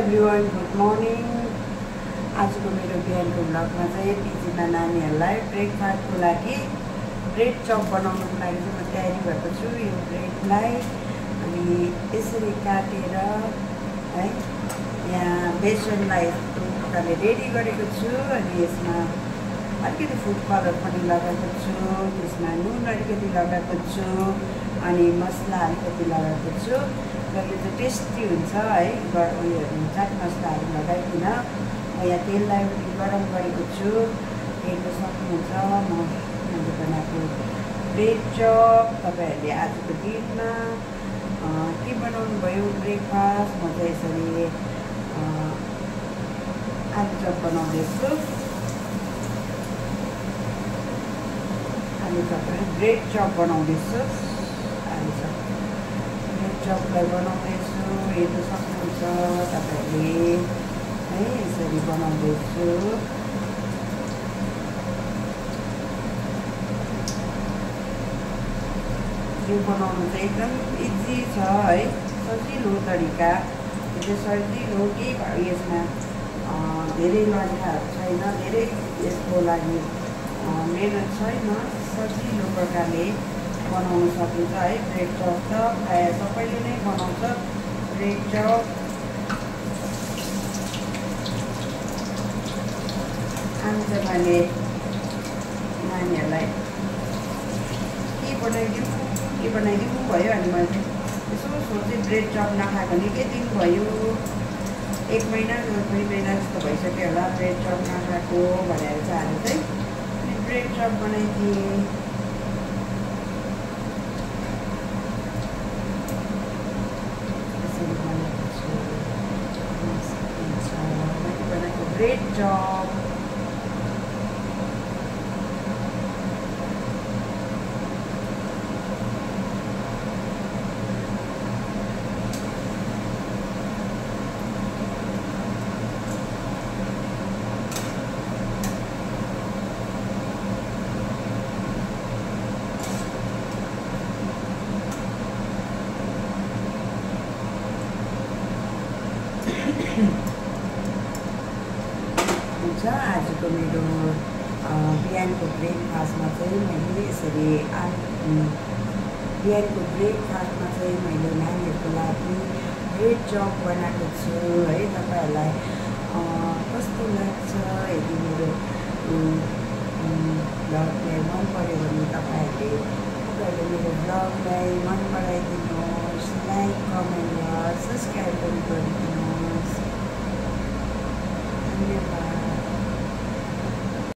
Everyone, good morning. आजको मेरो बिहानको ब्लगमा चाहिँ पिजीमा नानीहरूलाई ब्रेकफास्टको लागि ब्रेड चप बनाउनुको लागि चाहिँ म तयारी भएको छु। यो ब्रेडलाई अनि यसरी काटेर है यहाँ बेसनलाई यस्तो प्रकारले रेडी गरेको छु। अनि यसमा अलिकति फुड कलर पनि लगाएको छु, त्यसमा नुन अलिकति लगाएको छु अनि मसला अलिकति लगाएको छु र यो चाहिँ टेस्टी हुन्छ है। उयोहरू चाट मसलाहरू लगाइकन यहाँ तेललाई पनि गरम गरेको छु, हेर्न सक्नुहुन्छ। मैले बनाएको ब्रेड चप तपाईँहरूले आजको दिनमा के बनाउनु भयो ब्रेकफास्ट? म चाहिँ यसरी आलु चप बनाउँदैछु। आलु चप ब्रेड चप बनाउँदैछु। आलु चप ब्रेड चपलाई बनाउँदैछु, हेर्न सक्नुहुन्छ तपाईँहरूले है। यसरी बनाउँदैछु। यो बनाउनु चाहिँ एकदम इजी छ है, सजिलो तरिका। यो चाहिँ सजिलो, केही यसमा धेरै लन्ठाहरू छैन, धेरै यसको लागि मेहनत छैन, सजिलो प्रकारले बनाउन सकिन्छ है। ब्रेड चप त प्रायः सबैले नै बनाउँछ ब्रेड चप। आज मैले नानीहरूलाई के बनाइदिउँ भयो अनि मैले यसो सोचेँ ब्रेड चप नखाएको निकै दिन भयो, 1 महिना 2 महिना जस्तो भइसक्यो होला ब्रेड चप नखाएको भनेर चाहिँ आज चाहिँ ब्रेड चप बनाइदिएँ। यसरी बनाएको छु, मैले बनाएको ब्रेड चप। हुन्छ आजको मेरो बिहानको ब्रेकफास्टमा चाहिँ मैले यसरी बिहानको ब्रेकफास्टमा चाहिँ मैले नानीहरूको लागि ब्रेड चप बनाएको छु है। तपाईँहरूलाई कस्तो लाग्छ? यदि मेरो ब्लगलाई मन पऱ्यो भने तपाईँहरूले मेरो ब्लगलाई मन बढाइदिनुहोस्, लाइक कमेन्ट र सब्सक्राइब पनि गरिदिनुहोस्।